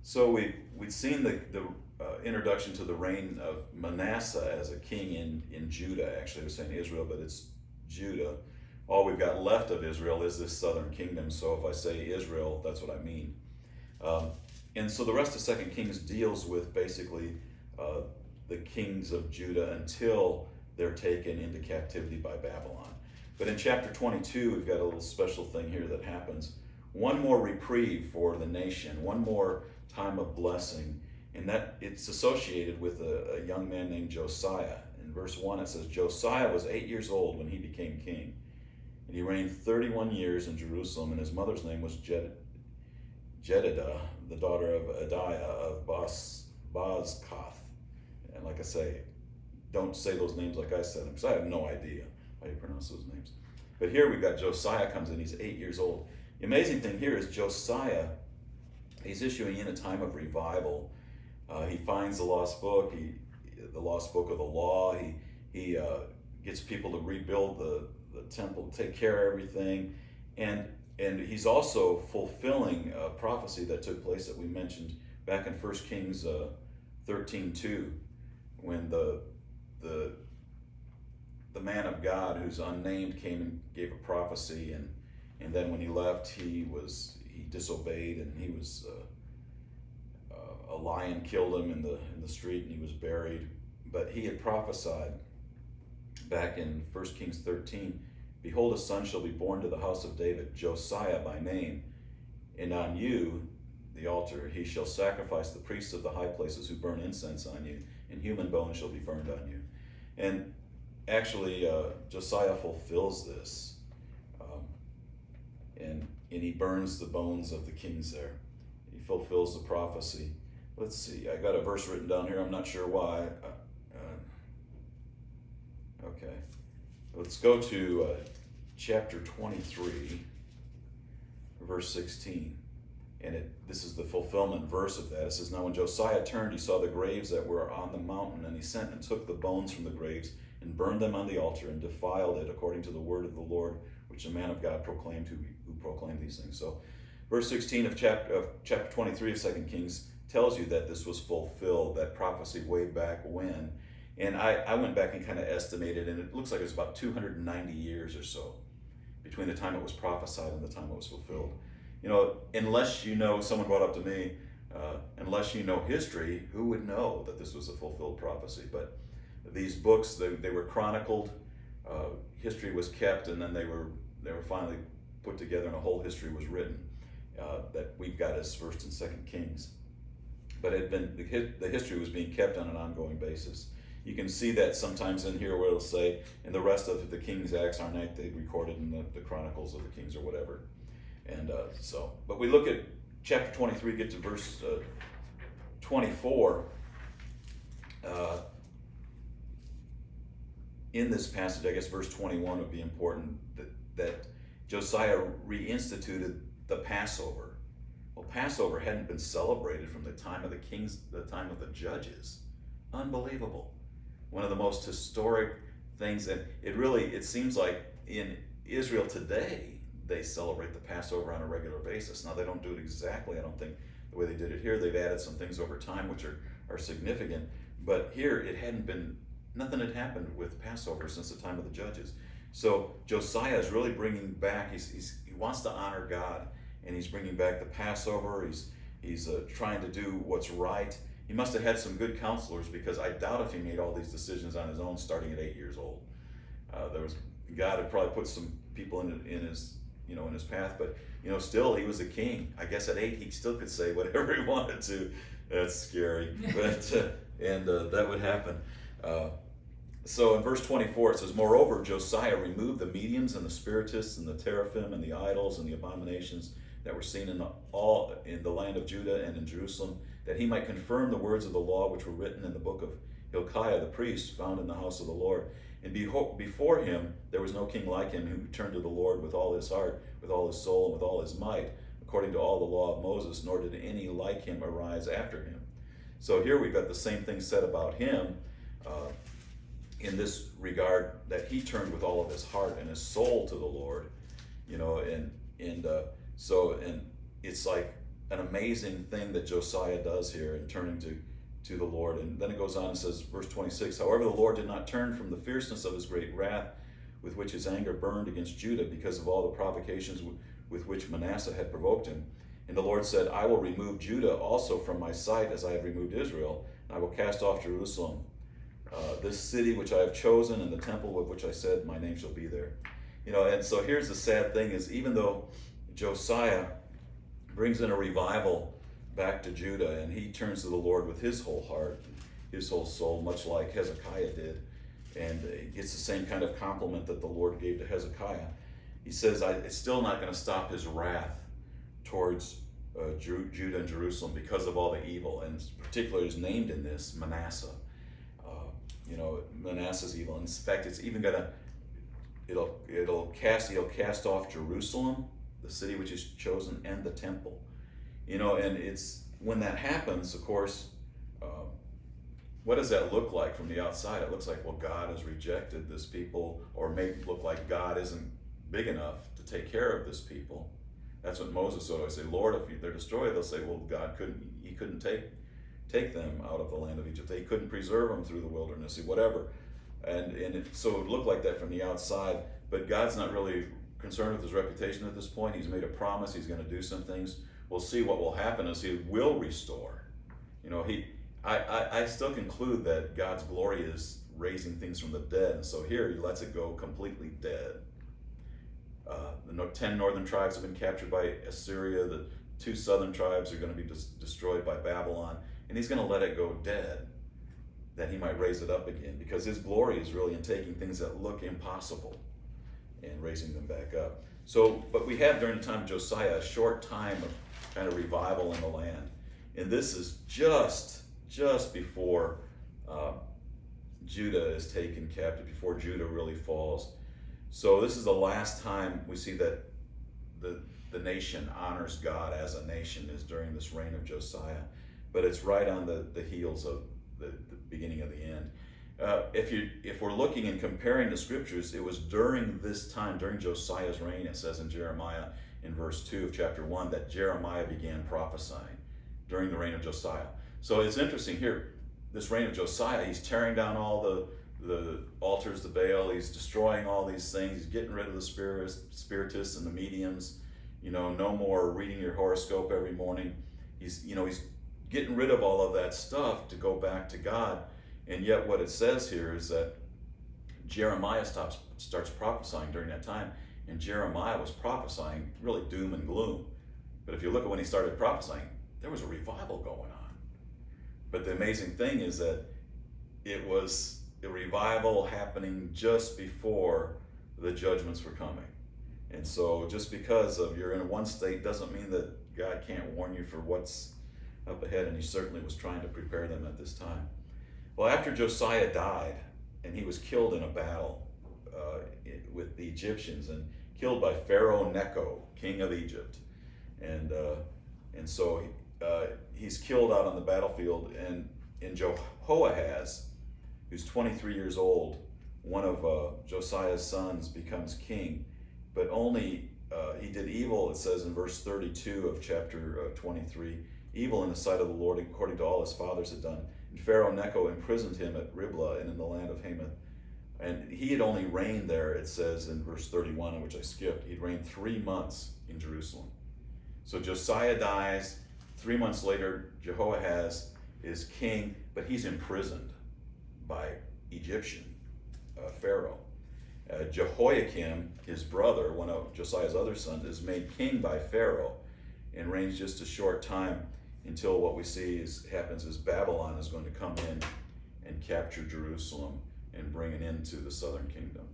So we'd seen the introduction to the reign of Manasseh as a king in Judah. Actually, I was saying Israel, but it's Judah. All we've got left of Israel is this southern kingdom. So if I say Israel, that's what I mean. Um, and so the rest of Second Kings deals with basically uh, the kings of Judah until they're taken into captivity by Babylon. But in chapter 22, we've got a little special thing here that happens. One more reprieve for the nation, one more time of blessing, and that it's associated with a young man named Josiah. In verse 1 it says, Josiah was 8 years old when he became king, and he reigned 31 years in Jerusalem, and his mother's name was Jedidah, the daughter of Adiah of Bozkath. And like I say, don't say those names like I said them, because I have no idea how you pronounce those names. But here we've got Josiah comes in, he's 8 years old. The amazing thing here is Josiah, he's issuing in a time of revival. He finds the lost book, the lost book of the law. He gets people to rebuild the temple, take care of everything. And he's also fulfilling a prophecy that took place that we mentioned back in 1 Kings 13:2, when the man of God who's unnamed came and gave a prophecy, and then when he left, he disobeyed, and he was a lion killed him in the street, and he was buried. But he had prophesied back in 1 Kings 13, behold, a son shall be born to the house of David, Josiah by name, and on you, the altar, he shall sacrifice the priests of the high places who burn incense on you, and human bones shall be burned on you. And actually, Josiah fulfills this, and he burns the bones of the kings there. He fulfills the prophecy. Let's see, I got a verse written down here, I'm not sure why. Okay, let's go to chapter 23, verse 16. And this is the fulfillment verse of that. It says, now when Josiah turned, he saw the graves that were on the mountain, and he sent and took the bones from the graves and burned them on the altar and defiled it according to the word of the Lord, which the man of God proclaimed, who proclaimed these things. So verse 16 of chapter 23 of 2 Kings tells you that this was fulfilled, that prophecy way back when. And I went back and kind of estimated, and it looks like it's about 290 years or so between the time it was prophesied and the time it was fulfilled. You know, unless you know, someone brought up to me, unless you know history, who would know that this was a fulfilled prophecy? But these books, they were chronicled, history was kept, and then they were finally put together, and a whole history was written that we've got as 1st and 2nd Kings. But the history was being kept on an ongoing basis. You can see that sometimes in here where it'll say, in the rest of the King's Acts are not they recorded in the Chronicles of the Kings or whatever. And but we look at chapter 23, get to verse 24. In this passage, I guess verse 21 would be important, that Josiah reinstituted the Passover. Well, Passover hadn't been celebrated from the time of the kings, the time of the judges. Unbelievable. One of the most historic things, and it seems like in Israel today, they celebrate the Passover on a regular basis. Now, they don't do it exactly, I don't think, the way they did it here. They've added some things over time which are significant. But here, nothing had happened with Passover since the time of the judges. So Josiah is really bringing back, he wants to honor God, and he's bringing back the Passover. He's trying to do what's right. He must have had some good counselors, because I doubt if he made all these decisions on his own starting at 8 years old. God had probably put some people in his path, but still he was a king. I guess at 8 he still could say whatever he wanted to. That's scary, but that would happen. So in verse 24 it says, moreover, Josiah removed the mediums and the spiritists and the teraphim and the idols and the abominations that were seen in the land of Judah and in Jerusalem, that he might confirm the words of the law which were written in the book of Hilkiah the priest, found in the house of the Lord. And before him there was no king like him, who turned to the Lord with all his heart, with all his soul, and with all his might, according to all the law of Moses, nor did any like him arise after him. So here we've got the same thing said about him in this regard, that he turned with all of his heart and his soul to the Lord, and it's like an amazing thing that Josiah does here in turning to the Lord. And then it goes on and says, verse 26, however, the Lord did not turn from the fierceness of his great wrath with which his anger burned against Judah because of all the provocations with which Manasseh had provoked him. And the Lord said, I will remove Judah also from my sight as I have removed Israel, and I will cast off Jerusalem, this city which I have chosen, and the temple with which I said my name shall be there. And so here's the sad thing is, even though Josiah brings in a revival back to Judah, and he turns to the Lord with his whole heart, his whole soul, much like Hezekiah did, and he gets the same kind of compliment that the Lord gave to Hezekiah. He says, it's still not going to stop his wrath towards Judah and Jerusalem because of all the evil, and particularly is named in this Manasseh. Manasseh's evil. In fact, it's even gonna he'll cast off Jerusalem, the city which is chosen, and the temple. And it's when that happens, of course, what does that look like from the outside? It looks like, well, God has rejected this people, or may look like God isn't big enough to take care of this people. That's what Moses would always say, Lord, if they're destroyed, they'll say, well, he couldn't take them out of the land of Egypt. He couldn't preserve them through the wilderness, whatever. So it would look like that from the outside, but God's not really concerned with his reputation at this point. He's made a promise, he's going to do some things. We'll see what will happen as he will restore. I still conclude that God's glory is raising things from the dead, and so here he lets it go completely dead. The 10 northern tribes have been captured by Assyria. The 2 southern tribes are going to be destroyed by Babylon, and he's going to let it go dead, that he might raise it up again, because his glory is really in taking things that look impossible and raising them back up. So, but we have during the time of Josiah a short time of kind of revival in the land, and this is just before Judah is taken captive, before Judah really falls. So this is the last time we see that the nation honors God as a nation, is during this reign of Josiah. But it's right on the heels of the beginning of the end. If we're looking and comparing the scriptures, it was during this time, during Josiah's reign, it says in Jeremiah in verse 2 of chapter 1, that Jeremiah began prophesying during the reign of Josiah. So it's interesting here, this reign of Josiah, he's tearing down all the altars to Baal, he's destroying all these things, he's getting rid of the spiritists and the mediums, no more reading your horoscope every morning. He's getting rid of all of that stuff to go back to God. And yet what it says here is that Jeremiah starts prophesying during that time, and Jeremiah was prophesying really doom and gloom. But if you look at when he started prophesying, there was a revival going on. But the amazing thing is that it was a revival happening just before the judgments were coming. And so just because you're in one state doesn't mean that God can't warn you for what's up ahead, and he certainly was trying to prepare them at this time. Well, after Josiah died, and he was killed in a battle with the Egyptians, and killed by Pharaoh Necho, king of Egypt, and so he's killed out on the battlefield, and Jehoahaz, who's 23 years old, one of Josiah's sons, becomes king, but only he did evil, it says in verse 32 of chapter 23, evil in the sight of the Lord according to all his fathers had done. And Pharaoh Necho imprisoned him at Riblah and in the land of Hamath. And he had only reigned there, it says in verse 31, in which I skipped, he'd reigned 3 months in Jerusalem. So Josiah dies, 3 months later Jehoahaz is king, but he's imprisoned by Egyptian Pharaoh. Jehoiakim, his brother, one of Josiah's other sons, is made king by Pharaoh and reigns just a short time until what we see happens is Babylon is going to come in and capture Jerusalem and bring it into the southern kingdom.